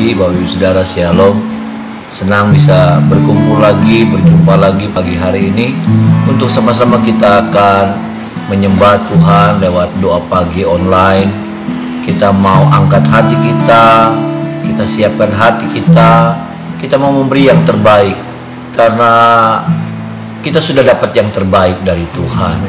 pagi Bapak Ibu Saudara, Shalom. Senang bisa berkumpul lagi, berjumpa lagi pagi hari ini untuk sama-sama kita akan menyembah Tuhan lewat doa pagi online. Kita mau angkat hati kita siapkan hati kita mau memberi yang terbaik karena kita sudah dapat yang terbaik dari Tuhan.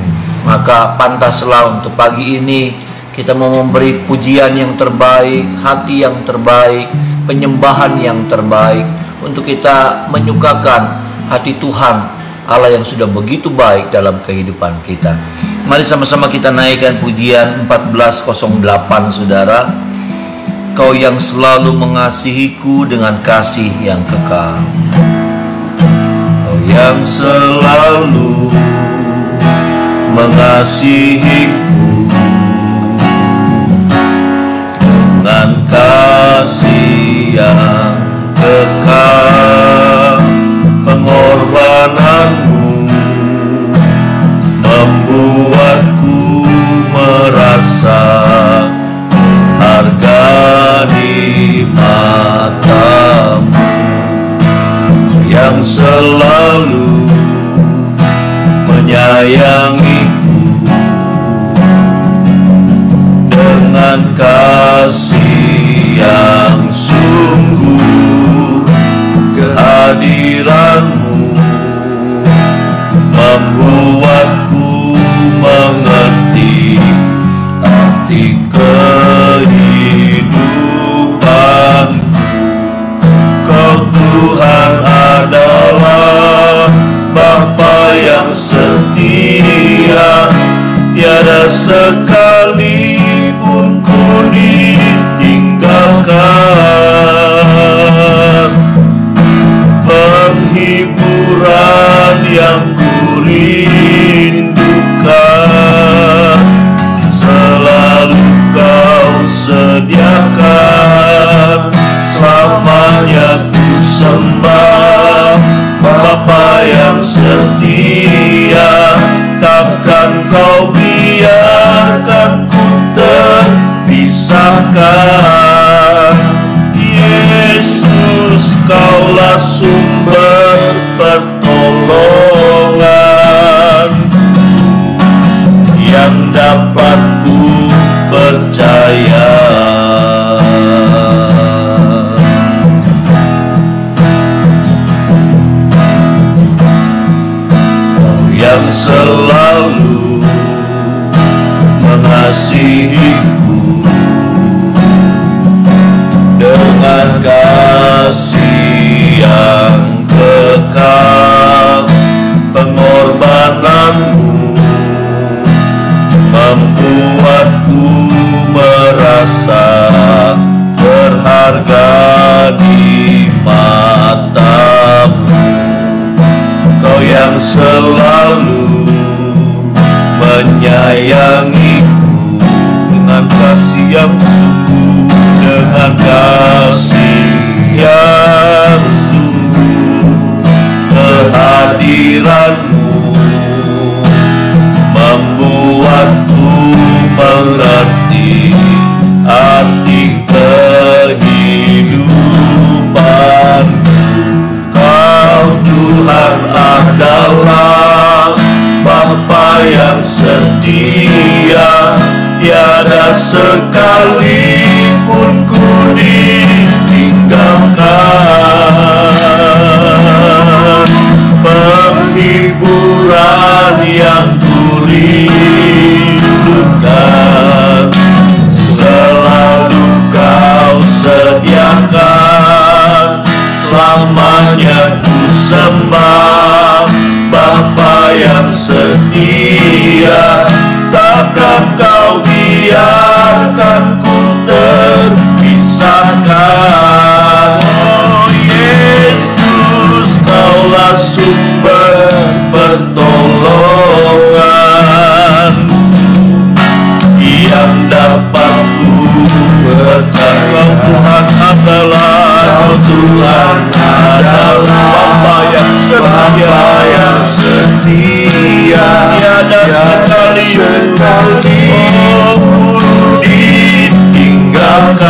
Maka pantaslah untuk pagi ini kita mau memberi pujian yang terbaik, hati yang terbaik, penyembahan yang terbaik, untuk kita menyukakan hati Tuhan Allah yang sudah begitu baik dalam kehidupan kita. Mari sama-sama kita naikkan pujian 1408, Saudara. Kau yang selalu mengasihiku dengan kasih yang kekal, Kau yang selalu mengasihiku dengan kasih yang kekal. Pengorbananmu membuatku merasa harga di matamu, yang selalu menyayangiku dengan kasih yang sungguh. Kehadiranmu membuatku mengerti arti kehidupan. Kau Tuhan adalah Bapa yang setia, tiada sekalipun ku ditinggalkan. Penghiburan yang ku rindukan selalu Kau sediakan. Selamanya ku sembah Bapa yang setia, takkan Kau biarkan ku terpisahkan. Yesus, Kaulah sumber pertolongan yang dapat ku percaya. Kau yang selalu mengasihiku dengan kasih yang kekal. Pengorbananmu membuatku merasa berharga di matamu. Kau yang selalu menyayangiku dengan kasih yang sungguh, dengan kasih yang sungguh. Kehadiranmu membuatku mengerti arti kehidupan. Kau Tuhan adalah Bapa yang setia, tiada sekalipun ku ditinggalkan. Penghiburan yang ku rindukan selalu Kau sediakan. Selamanya ku sembah Bapa yang setia, takkan Kau biarkan ku terpisahkan. Oh Yesus, Kaulah sumber pertolongan yang dapat ku percaya. Kau Tuhan adalah, Kau Tuhan adalah Bapa yang setia, tiada sekali ku ditinggalkan.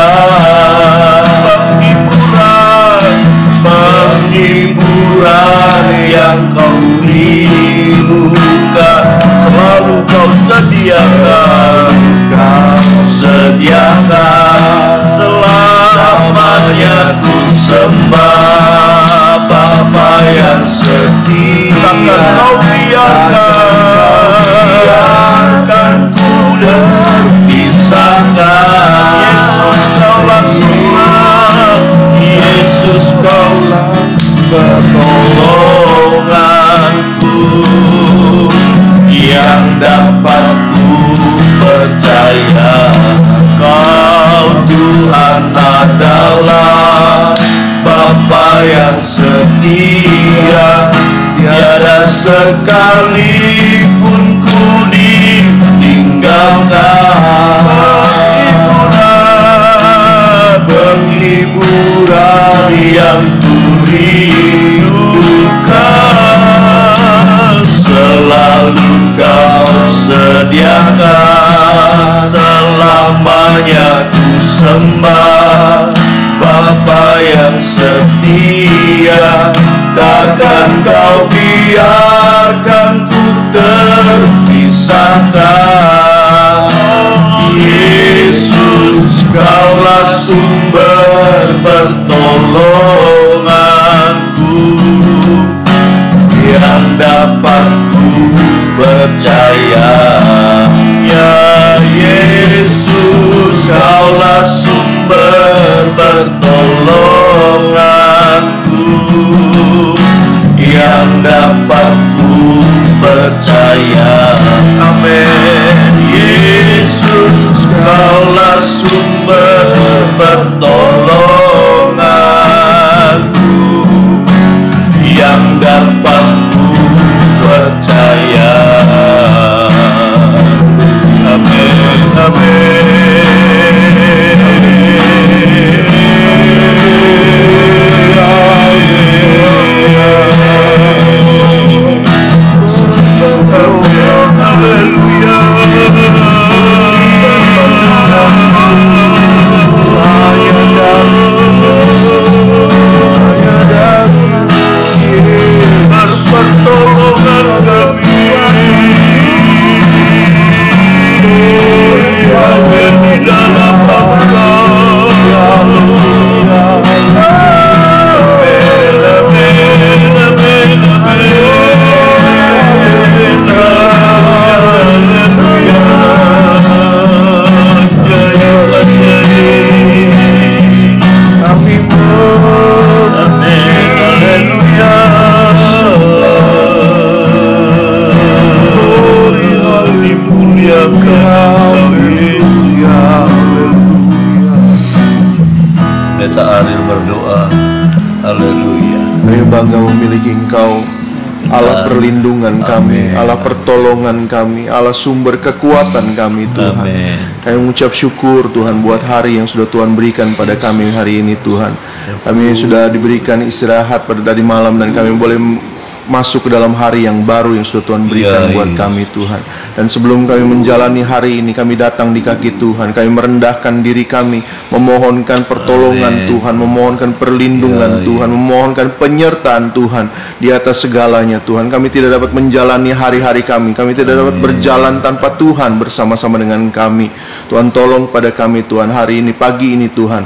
yang setia, tiada sekalipun ku ditinggalkan. Penghiburan yang ku rindukan selalu Kau sediakan. Selamanya ku sembah Bapa yang setia, takkan Kau biarkan ku terpisahkan. Yesus, Kaulah sumber pertolonganku, yang dapat ku percaya. Ya Yesus, Kaulah sumber pertolonganku, yang dapat ku percaya. Amin. Yesus, Kaulah sumber pertolonganku, yang dapat ku percaya. Amin. Amin. Bangga memiliki Engkau, Allah perlindungan kami, Allah pertolongan kami, Allah sumber kekuatan kami, Tuhan. Amin. Kami mengucap syukur Tuhan buat hari yang sudah Tuhan berikan pada kami hari ini, Tuhan. Kami sudah diberikan istirahat pada tadi malam, dan kami boleh masuk ke dalam hari yang baru yang sudah Tuhan berikan buat kami, Tuhan. Dan sebelum kami menjalani hari ini, kami datang di kaki Tuhan. Kami merendahkan diri kami, memohonkan pertolongan Tuhan, memohonkan perlindungan Tuhan, memohonkan penyertaan Tuhan di atas segalanya, Tuhan. Kami tidak dapat menjalani hari-hari kami, kami tidak dapat berjalan tanpa Tuhan bersama-sama dengan kami. Tuhan, tolong pada kami, Tuhan, hari ini, pagi ini, Tuhan.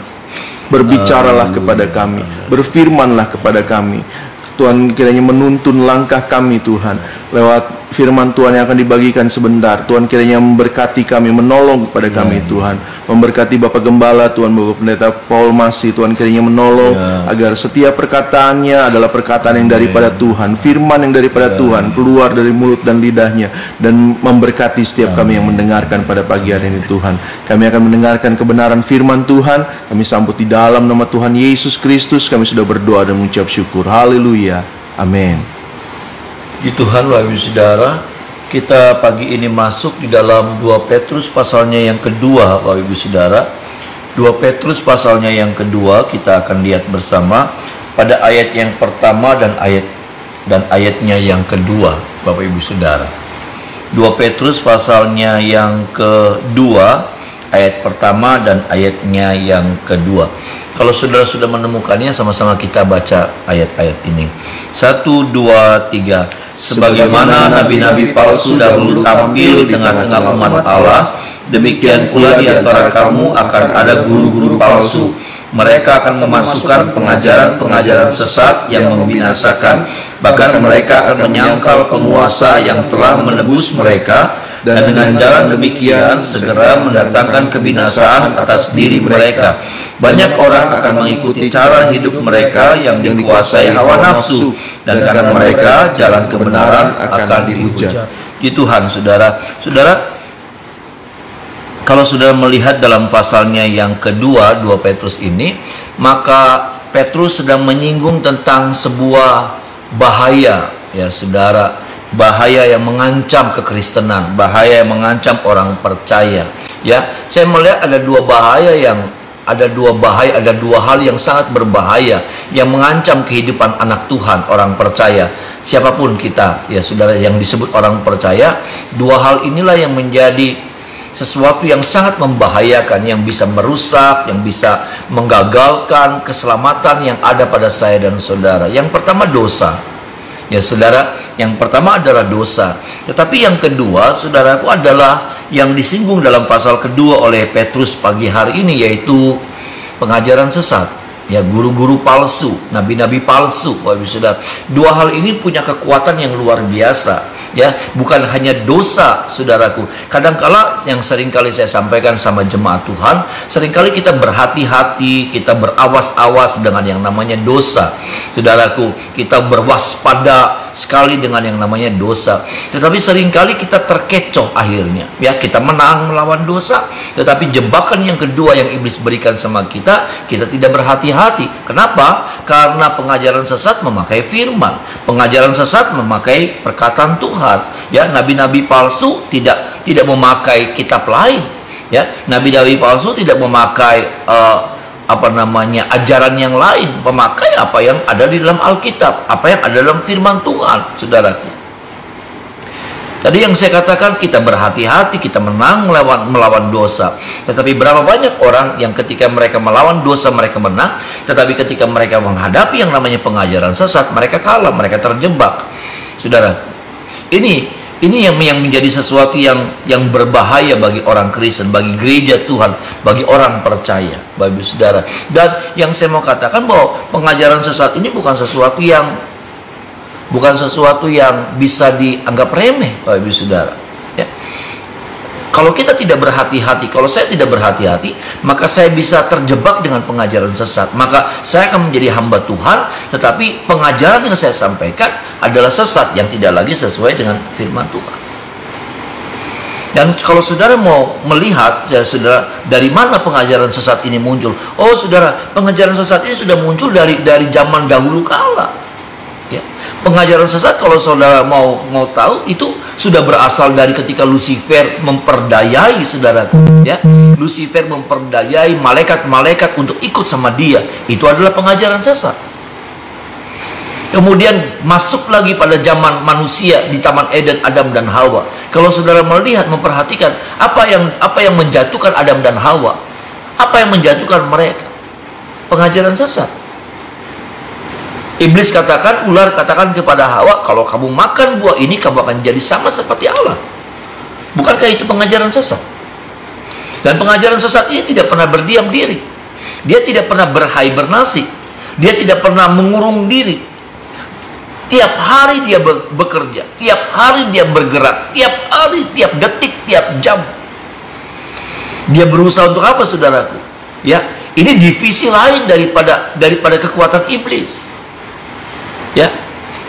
Berbicaralah kepada kami, berfirmanlah kepada kami. Tuhan, kiranya menuntun langkah kami, Tuhan, lewat firman Tuhan yang akan dibagikan sebentar. Tuhan, kiranya memberkati kami, menolong kepada kami, Tuhan. Memberkati Bapak Gembala, Tuhan, Bapak Pendeta Paul Masih, Tuhan, kiranya menolong agar setiap perkataannya adalah perkataan yang daripada Tuhan, firman yang daripada Tuhan, keluar dari mulut dan lidahnya, dan memberkati setiap kami yang mendengarkan pada pagi hari ini, Tuhan. Kami akan mendengarkan kebenaran firman Tuhan. Kami sambut di dalam nama Tuhan Yesus Kristus. Kami sudah berdoa dan mengucap syukur. Haleluya. Amin. Di Tuhan, Bapak Ibu Saudara, kita pagi ini masuk di dalam 2 Petrus pasalnya yang kedua, Bapak Ibu Saudara. 2 Petrus pasalnya yang kedua, kita akan lihat bersama pada ayat yang pertama dan ayatnya yang kedua, Bapak Ibu Saudara. 2 Petrus pasalnya yang kedua, ayat pertama dan ayatnya yang kedua. Kalau saudara sudah menemukannya, sama-sama kita baca ayat-ayat ini. 1, 2, 3. Sebagaimana nabi-nabi palsu dahulu tampil di tengah-tengah umat Allah, demikian pula di antara kamu akan ada guru-guru palsu. Mereka akan memasukkan pengajaran-pengajaran sesat yang membinasakan. Bahkan mereka akan menyangkal penguasa yang telah menebus mereka, dan dengan jalan demikian segera mendatangkan kebinasaan atas diri mereka. Banyak orang akan mengikuti cara hidup mereka yang dikuasai hawa nafsu, dan karena mereka jalan kebenaran akan dihujat. Di Tuhan, saudara, kalau sudah melihat dalam pasalnya yang kedua 2 Petrus ini, maka Petrus sedang menyinggung tentang sebuah bahaya, ya saudara, bahaya yang mengancam kekristenan, bahaya yang mengancam orang percaya. Ya, saya melihat ada dua hal yang sangat berbahaya yang mengancam kehidupan anak Tuhan, orang percaya, siapapun kita, ya saudara, yang disebut orang percaya. Dua hal inilah yang menjadi sesuatu yang sangat membahayakan, yang bisa merusak, yang bisa menggagalkan keselamatan yang ada pada saya dan saudara. Yang pertama, dosa. Ya saudara, yang pertama adalah dosa. Tetapi yang kedua, saudaraku, adalah yang disinggung dalam pasal kedua oleh Petrus pagi hari ini, yaitu pengajaran sesat. Ya, guru-guru palsu, nabi-nabi palsu. Bapak saudara, dua hal ini punya kekuatan yang luar biasa. Ya, bukan hanya dosa, saudaraku. Kadangkala yang seringkali saya sampaikan sama jemaat Tuhan, seringkali kita berhati-hati, kita berawas-awas dengan yang namanya dosa, saudaraku. Kita berwaspada sekali dengan yang namanya dosa. Tetapi seringkali kita terkecoh akhirnya. Ya, kita menang melawan dosa, tetapi jebakan yang kedua yang iblis berikan sama kita, kita tidak berhati-hati. Kenapa? Karena pengajaran sesat memakai firman, pengajaran sesat memakai perkataan Tuhan. Ya, nabi-nabi palsu tidak memakai kitab lain. Ya, nabi-nabi palsu tidak memakai ajaran yang lain, memakai apa yang ada di dalam Alkitab, apa yang ada dalam firman Tuhan, saudaraku. Tadi yang saya katakan, kita berhati-hati, kita menang melawan dosa. Tetapi berapa banyak orang yang ketika mereka melawan dosa mereka menang, tetapi ketika mereka menghadapi yang namanya pengajaran sesat, mereka kalah, mereka terjebak, saudara. Ini yang menjadi sesuatu yang berbahaya bagi orang Kristen, bagi gereja Tuhan, bagi orang percaya, Bapak Ibu Saudara. Dan yang saya mau katakan bahwa pengajaran sesat ini bukan sesuatu yang bisa dianggap remeh, Bapak Ibu Saudara. Ya. Kalau kita tidak berhati-hati, kalau saya tidak berhati-hati, maka saya bisa terjebak dengan pengajaran sesat. Maka saya akan menjadi hamba Tuhan, tetapi pengajaran yang saya sampaikan adalah sesat yang tidak lagi sesuai dengan firman Tuhan. Dan kalau saudara mau melihat, ya saudara, dari mana pengajaran sesat ini muncul? Oh saudara, pengajaran sesat ini sudah muncul dari zaman dahulu kala. Ya. Pengajaran sesat, kalau saudara mau tahu, itu sudah berasal dari ketika Lucifer memperdayai, saudara. Ya, Lucifer memperdayai malaikat-malaikat untuk ikut sama dia. Itu adalah pengajaran sesat. Kemudian masuk lagi pada zaman manusia di Taman Eden, Adam dan Hawa. Kalau saudara melihat, memperhatikan apa yang menjatuhkan Adam dan Hawa, apa yang menjatuhkan mereka? Pengajaran sesat. Iblis katakan, ular katakan kepada Hawa, kalau kamu makan buah ini, kamu akan jadi sama seperti Allah. Bukankah itu pengajaran sesat? Dan pengajaran sesat ini tidak pernah berdiam diri. Dia tidak pernah berhibernasi. Dia tidak pernah mengurung diri. Tiap hari dia bekerja, tiap hari dia bergerak, tiap hari, tiap detik, tiap jam. Dia berusaha untuk apa, saudaraku? Ya, ini divisi lain daripada kekuatan iblis. Ya,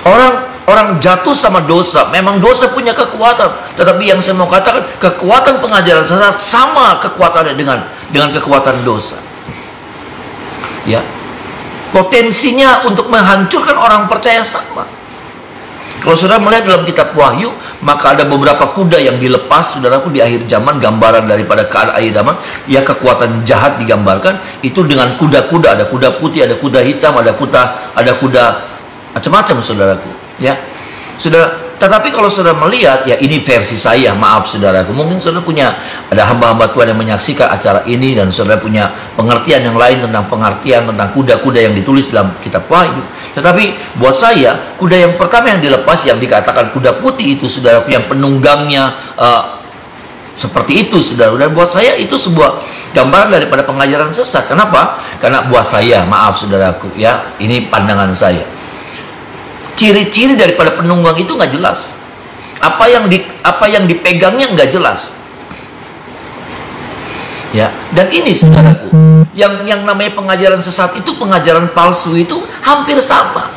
orang jatuh sama dosa. Memang dosa punya kekuatan, tetapi yang saya mau katakan, kekuatan pengajaran sesat sama kekuatannya dengan kekuatan dosa. Ya, potensinya untuk menghancurkan orang percaya sama. Kalau saudara melihat dalam kitab Wahyu, maka ada beberapa kuda yang dilepas, saudaraku, di akhir zaman, gambaran daripada keadaan akhir zaman. Ya, kekuatan jahat digambarkan itu dengan kuda-kuda. Ada kuda putih, ada kuda hitam, ada kuda macam-macam, saudaraku. Ya, saudara. Tetapi kalau saudara melihat, ya ini versi saya, maaf saudaraku. Mungkin saudara punya, ada hamba-hamba Tuhan yang menyaksikan acara ini, dan saudara punya pengertian yang lain tentang kuda-kuda yang ditulis dalam kitab Wahyu. Tetapi buat saya, kuda yang pertama yang dilepas, yang dikatakan kuda putih itu, saudaraku, yang penunggangnya seperti itu, saudara. Dan buat saya itu sebuah gambaran daripada pengajaran sesat. Kenapa? Karena buat saya, maaf saudaraku, ya ini pandangan saya, ciri-ciri daripada penunggang itu nggak jelas. Apa yang dipegangnya nggak jelas. Ya, dan ini saudaraku, yang namanya pengajaran sesat itu, pengajaran palsu itu hampir sama.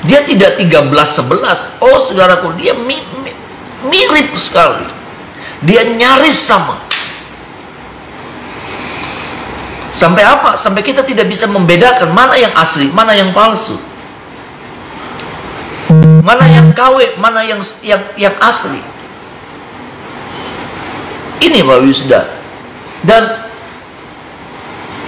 Dia tidak 13-11. Oh saudaraku, dia mirip sekali. Dia nyaris sama. Sampai apa? Sampai kita tidak bisa membedakan mana yang asli, mana yang palsu. Mana yang KW, mana yang asli. Ini Bapak Ibu Saudara. Dan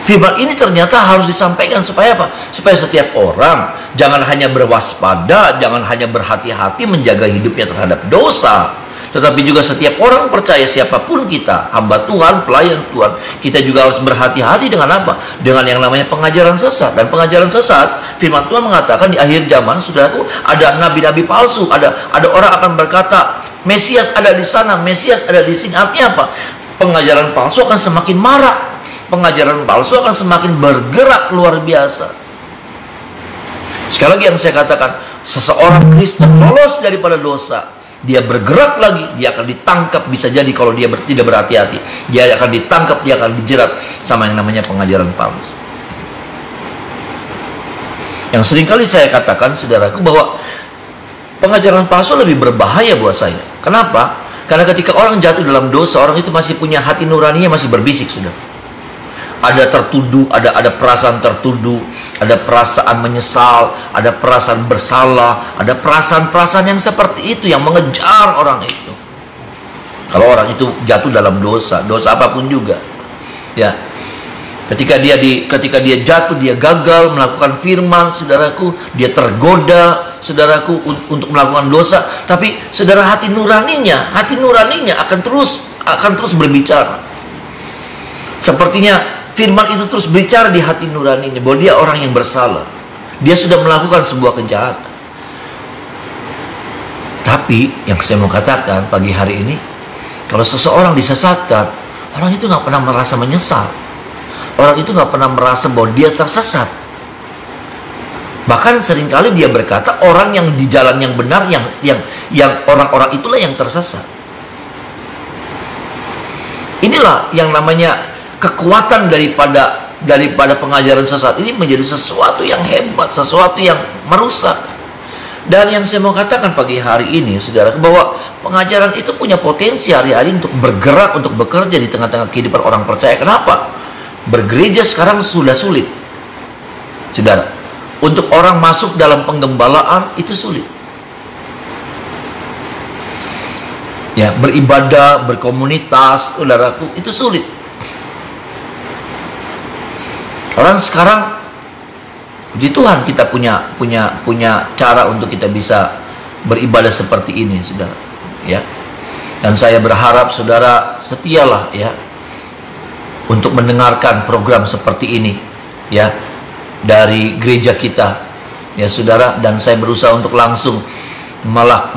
firman ini ternyata harus disampaikan supaya apa? Supaya setiap orang jangan hanya berwaspada, jangan hanya berhati-hati menjaga hidupnya terhadap dosa, tetapi juga setiap orang percaya, siapapun kita, hamba Tuhan, pelayan Tuhan, kita juga harus berhati-hati dengan apa? Dengan yang namanya pengajaran sesat. Dan pengajaran sesat, firman Tuhan mengatakan di akhir zaman, saudaraku, ada nabi-nabi palsu, ada orang akan berkata, Mesias ada di sana, Mesias ada di sini. Artinya apa? Pengajaran palsu akan semakin marak. Pengajaran palsu akan semakin bergerak luar biasa. Sekali lagi yang saya katakan, seseorang Kristen lolos daripada dosa, dia bergerak lagi, dia akan ditangkap. Bisa jadi kalau dia tidak berhati-hati, dia akan ditangkap, dia akan dijerat sama yang namanya pengajaran palsu. Yang seringkali saya katakan, saudaraku, bahwa pengajaran palsu lebih berbahaya buat saya. Kenapa? Karena ketika orang jatuh dalam dosa, orang itu masih punya hati nuraninya, masih berbisik, saudara. Ada tertuduh, ada perasaan tertuduh, ada perasaan menyesal, ada perasaan bersalah, ada perasaan-perasaan yang seperti itu yang mengejar orang itu. Kalau orang itu jatuh dalam dosa apapun juga, ya. Ketika dia jatuh, dia gagal melakukan firman, saudaraku, dia tergoda, saudaraku, untuk melakukan dosa. Tapi saudara, hati nuraninya akan terus berbicara. Sepertinya firman itu terus bicara di hati nuraninya bahwa dia orang yang bersalah. Dia sudah melakukan sebuah kejahatan. Tapi yang saya mau katakan pagi hari ini, kalau seseorang disesatkan, orang itu nggak pernah merasa menyesal. Orang itu nggak pernah merasa bahwa dia tersesat. Bahkan seringkali dia berkata orang yang di jalan yang benar, yang orang-orang itulah yang tersesat. Inilah yang namanya kekuatan daripada pengajaran sesat ini menjadi sesuatu yang hebat, sesuatu yang merusak. Dan yang saya mau katakan pagi hari ini, saudara, bahwa pengajaran itu punya potensi hari-hari untuk bergerak, untuk bekerja di tengah-tengah kehidupan orang percaya. Kenapa? Bergereja sekarang sudah sulit, saudara. Untuk orang masuk dalam penggembalaan itu sulit. Ya, beribadah, berkomunitas, saudaraku, itu sulit. Orang sekarang, puji Tuhan, kita punya cara untuk kita bisa beribadah seperti ini, saudara. Ya, dan saya berharap saudara setialah, ya, untuk mendengarkan program seperti ini, ya, dari gereja kita, ya, saudara. Dan saya berusaha untuk langsung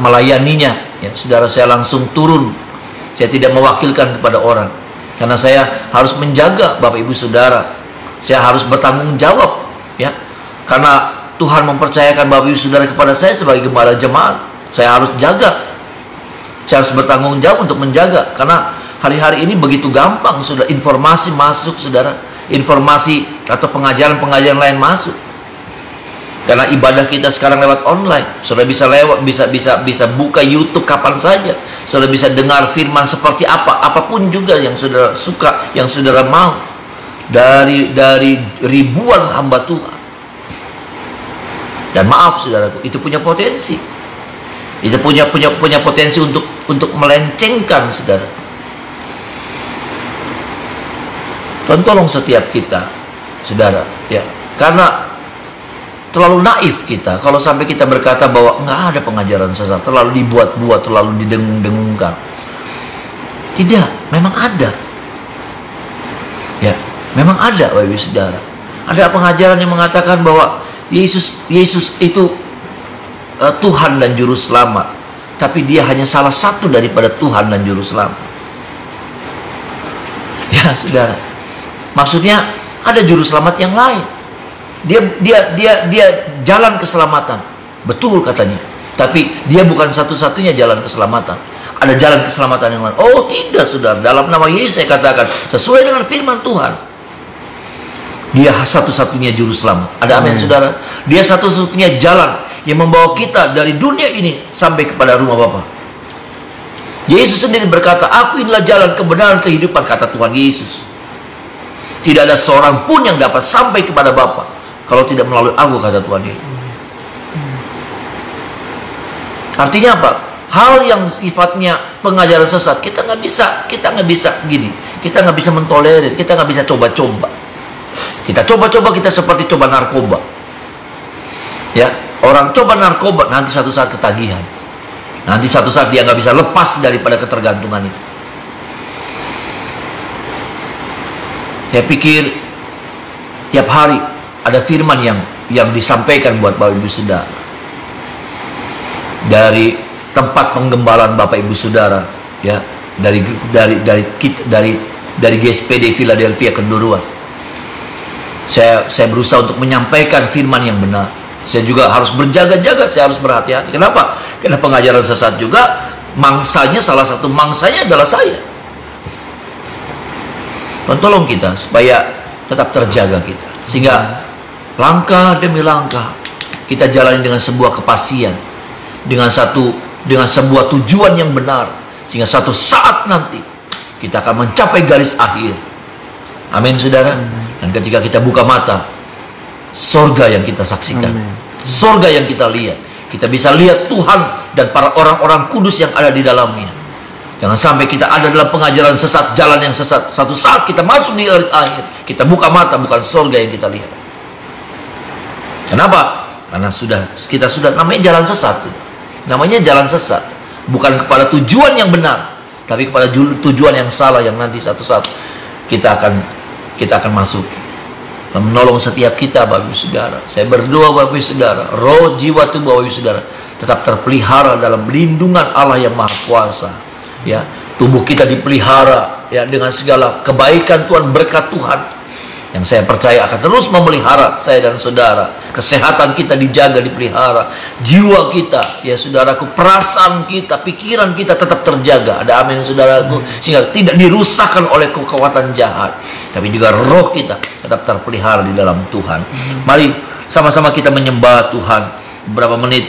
melayaninya, ya, saudara. Saya langsung turun, saya tidak mewakilkan kepada orang, karena saya harus menjaga Bapak Ibu Saudara. Saya harus bertanggung jawab, ya, karena Tuhan mempercayakan Bapak Ibu Saudara kepada saya sebagai gembala jemaat. Saya harus jaga, saya harus bertanggung jawab untuk menjaga, karena hari-hari ini begitu gampang sudah informasi masuk, saudara, informasi atau pengajaran-pengajaran lain masuk. Karena ibadah kita sekarang lewat online, saudara bisa buka YouTube kapan saja, saudara bisa dengar firman seperti apapun juga yang saudara suka, yang saudara mau. Dari ribuan hamba Tuhan. Dan maaf saudaraku, itu punya potensi. Itu punya potensi untuk melencengkan, saudara. Tolong setiap kita, saudara, ya, karena terlalu naif kita kalau sampai kita berkata bahwa nggak ada pengajaran sesat, terlalu dibuat-buat, terlalu didengung-dengungkan. Tidak, memang ada. Ya, memang ada, Bapak Ibu Saudara. Ada pengajaran yang mengatakan bahwa Yesus itu Tuhan dan Juru Selamat, tapi dia hanya salah satu daripada Tuhan dan Juru Selamat. Ya, saudara. Maksudnya ada Juru Selamat yang lain. Dia jalan keselamatan, betul katanya. Tapi dia bukan satu-satunya jalan keselamatan. Ada jalan keselamatan yang lain. Oh tidak, saudara. Dalam nama Yesus saya katakan, sesuai dengan firman Tuhan, dia satu-satunya juru selamat. Ada amin, saudara? Dia satu-satunya jalan yang membawa kita dari dunia ini sampai kepada rumah Bapa. Yesus sendiri berkata, aku inilah jalan, kebenaran, kehidupan, kata Tuhan Yesus. Tidak ada seorang pun yang dapat sampai kepada Bapa kalau tidak melalui aku, kata Tuhan Yesus. Artinya apa? Hal yang sifatnya pengajaran sesat kita nggak bisa gini, kita nggak bisa mentolerir, kita nggak bisa coba-coba. Kita coba-coba, kita seperti coba narkoba. Ya, orang coba narkoba nanti satu saat ketagihan, nanti satu saat dia nggak bisa lepas daripada ketergantungan itu. Saya pikir tiap hari ada firman yang disampaikan buat Bapak Ibu Saudara dari tempat penggembalaan Bapak Ibu Saudara, ya, dari GSPD Philadelphia Kenduruan. Saya berusaha untuk menyampaikan firman yang benar. Saya juga harus berjaga-jaga, saya harus berhati-hati. Kenapa? Karena pengajaran sesat juga mangsanya, salah satu mangsanya adalah saya. Tolong kita supaya tetap terjaga kita, sehingga langkah demi langkah kita jalani dengan sebuah kepastian, dengan sebuah tujuan yang benar, sehingga satu saat nanti kita akan mencapai garis akhir. Amin, saudara. Dan ketika kita buka mata, sorga yang kita saksikan, sorga yang kita lihat, kita bisa lihat Tuhan dan para orang-orang kudus yang ada di dalamnya. Jangan sampai kita ada dalam pengajaran sesat, jalan yang sesat. Satu saat kita masuk di garis akhir, kita buka mata, bukan sorga yang kita lihat. Kenapa? Karena kita sudah namanya jalan sesat. Namanya jalan sesat, bukan kepada tujuan yang benar, tapi kepada tujuan yang salah yang nanti satu saat kita akan masuk. Menolong setiap kita, Bapak Ibu Saudara. Saya berdoa, Bapak Ibu Saudara, roh, jiwa, tubuh Bapak Ibu Saudara tetap terpelihara dalam lindungan Allah yang Maha Kuasa. Ya, tubuh kita dipelihara, ya, dengan segala kebaikan Tuhan, berkat Tuhan yang saya percaya akan terus memelihara saya dan saudara. Kesehatan kita dijaga, dipelihara, jiwa kita, ya saudaraku, perasaan kita, pikiran kita tetap terjaga. Ada amin, saudaraku, sehingga tidak dirusakkan oleh kekuatan jahat, tapi juga roh kita tetap terpelihara di dalam Tuhan. Mari sama-sama kita menyembah Tuhan. Beberapa menit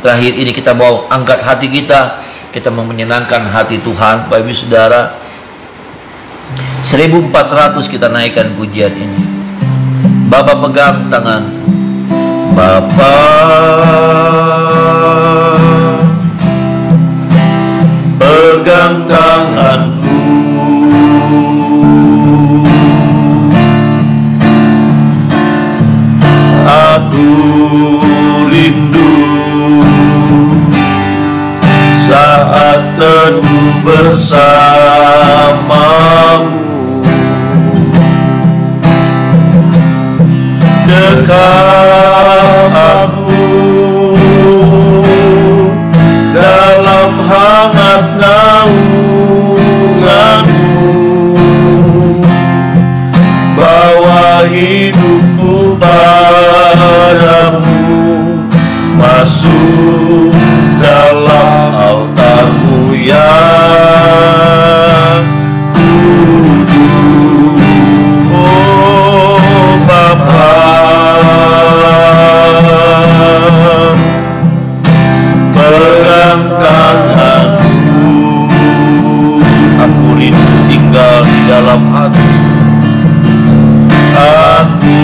terakhir ini kita mau angkat hati kita mau menyenangkan hati Tuhan. Bapak Ibu Saudara, 1400 kita naikkan pujian ini. Bapak pegang tangan, Bapak pegang tanganku, aku rindu saat teduh bersamamu, dekat aku dalam hangat naunganmu, bawa hidupku padamu, masuk dalam altarmu yang kudus. Oh Bapa, pegang tanganku, aku rindu tinggal di dalam hati, aku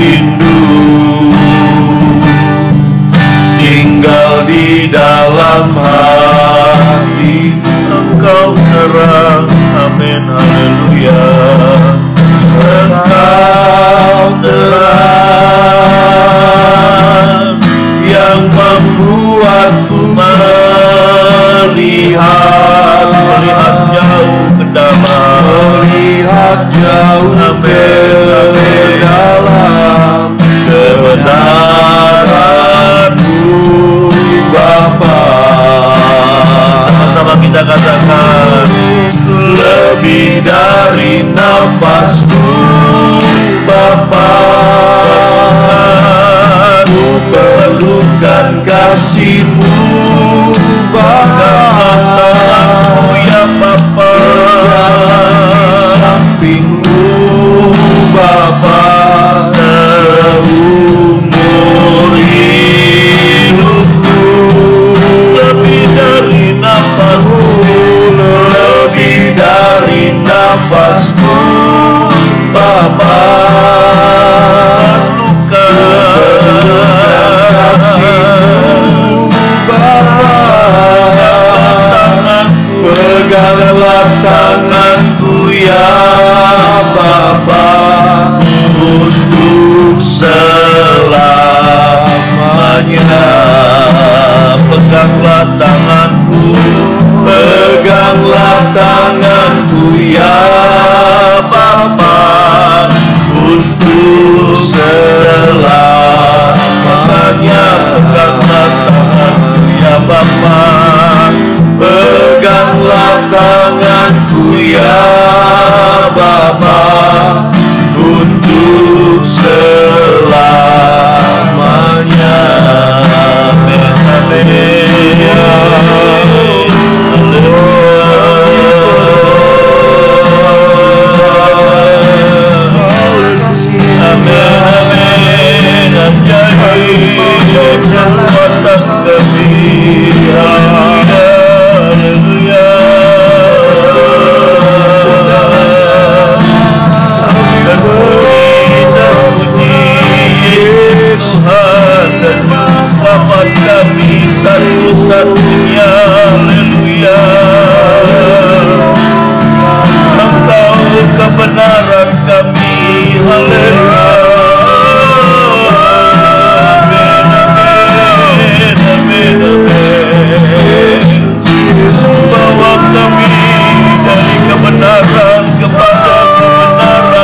rindu tinggal di dalam hati. Engkau terang, amin, haleluya. Engkau terang yang membuatku melihat jauh ke dalam, melihat jauh ke dalam kebenaranmu, Bapa. Sama-sama kita katakan, lebih dari nafasku, Bapa, ku perlukan kasih-Mu, Bapa. Ya Bapa, samping-Mu, Bapa, seumur hidupku. Lebih dari nafasku, lebih dari nafasku, selamanya. Peganglah tanganku, peganglah tanganku ya Bapa, untuk selamanya. Peganglah tanganku ya Bapa, peganglah tanganku ya Bapa, untuk selamanya. Amin, amin. Selamat kami satu-satunya, haleluya. Engkau kebenaran kami, haleluya. Amin, amin, amin, amin. Bawa kami dari kebenaran kepada kebenaran.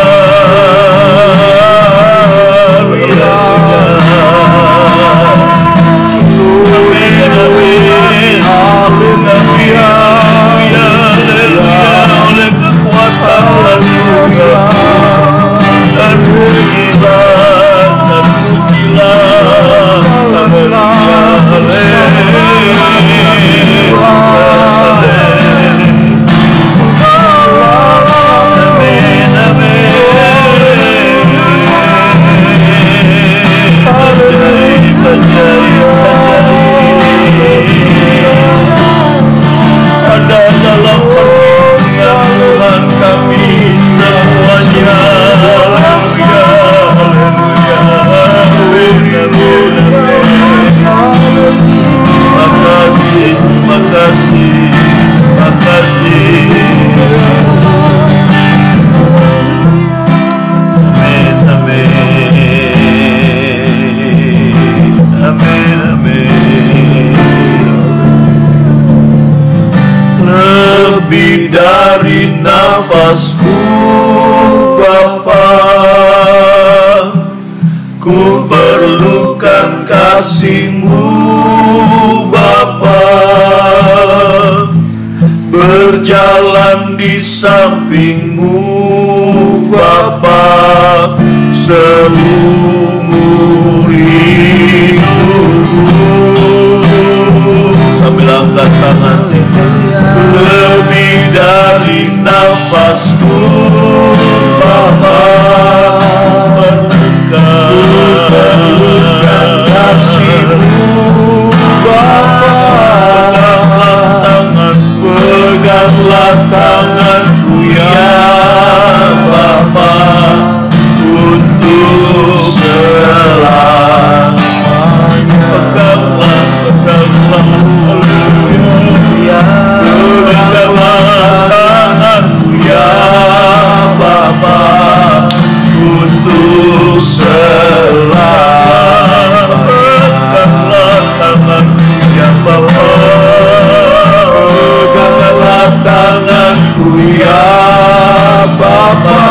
Oleh kekuatan dan mujizat dan sucilah, ada dalam perlindungan Tuhan kami semuanya, haleluya, haleluya, makasih, makasih, makasih. Amin, amin, amin, amin. Lebih dari nafasku Bapa, ku perlukan kasih-Mu Bapa, berjalan di samping-Mu Bapa seumur hidupku. Sambil angkat tangan, lebih dari nafasku Bapa, perlukan kasih-Mu Bapa, peganglah tanganku ya Bapa, untuk selamanya. Peganglah, peganglah, haleluya. Peganglah tanganku ya Bapa, untuk selamanya. Peganglah tanganku ya Bapa, peganglah tanganku ya Bapa,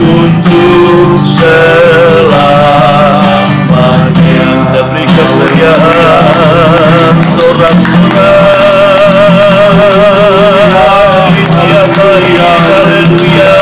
untuk selamanya. Kita beri kemeriahan sorak-sorai, haleluya, haleluya.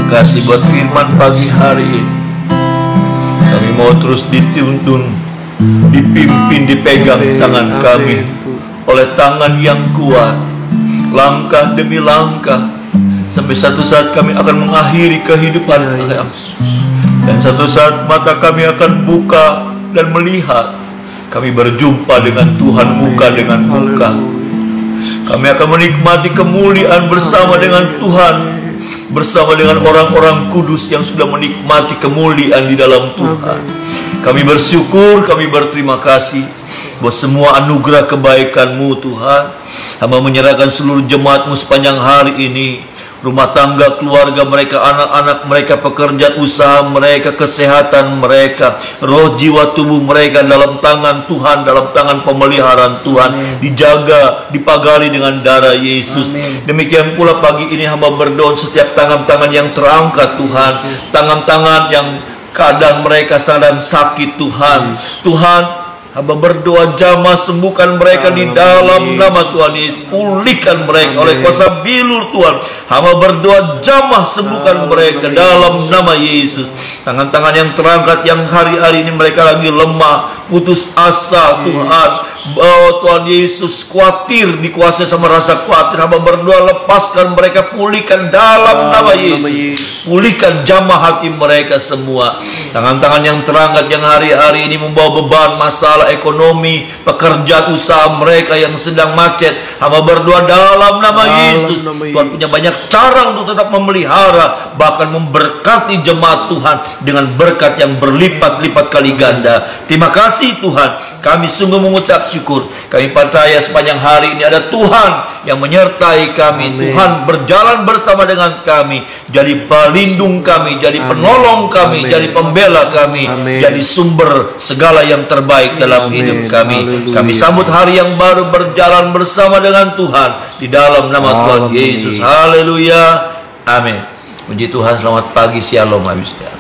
Terima kasih buat firman pagi hari ini. Kami mau terus dituntun, dipimpin, dipegang tangan kami oleh tangan yang kuat, langkah demi langkah, sampai satu saat kami akan mengakhiri kehidupan kami. Dan satu saat mata kami akan buka dan melihat, kami berjumpa dengan Tuhan muka dengan muka. Kami akan menikmati kemuliaan bersama dengan Tuhan, bersama dengan orang-orang kudus yang sudah menikmati kemuliaan di dalam Tuhan. Kami bersyukur, kami berterima kasih buat semua anugerah kebaikan-Mu Tuhan. Hamba menyerahkan seluruh jemaat-Mu sepanjang hari ini, rumah tangga, keluarga mereka, anak-anak mereka, pekerjaan usaha mereka, kesehatan mereka, roh jiwa tubuh mereka dalam tangan Tuhan, dalam tangan pemeliharaan Tuhan. Dijaga, dipagari dengan darah Yesus. Demikian pula pagi ini hamba berdoa setiap tangan-tangan yang terangkat Tuhan, tangan-tangan yang keadaan mereka sedang sakit Tuhan. Tuhan, hamba berdoa jamah sembuhkan mereka di dalam nama Tuhan Yesus. Pulihkan mereka oleh kuasa bilur Tuhan. Hamba berdoa jamah sembuhkan mereka dalam nama Yesus. Tangan-tangan yang terangkat yang hari-hari ini mereka lagi lemah, putus asa Tuhan. Oh Tuhan Yesus, khawatir, dikuasai sama rasa khawatir. Hamba berdoa lepaskan mereka, pulihkan dalam nama Yesus. Pulihkan jamah hati mereka semua. Tangan-tangan yang terangkat yang hari-hari ini membawa beban masalah ekonomi, pekerjaan usaha mereka yang sedang macet. Hamba berdoa dalam nama Yesus. Tuhan punya banyak cara untuk tetap memelihara, bahkan memberkati jemaat Tuhan dengan berkat yang berlipat-lipat kali ganda. Terima kasih Tuhan. Kami sungguh mengucap syukur. Kami percaya sepanjang hari ini ada Tuhan yang menyertai kami. Tuhan berjalan bersama dengan kami, jadi pelindung kami, jadi penolong kami, jadi pembela kami, jadi sumber segala yang terbaik dalam hidup kami. Kami sambut hari yang baru berjalan bersama dengan Tuhan di dalam nama Tuhan Yesus. Haleluya. Amin. Puji Tuhan. Selamat pagi. Shalom. Habis.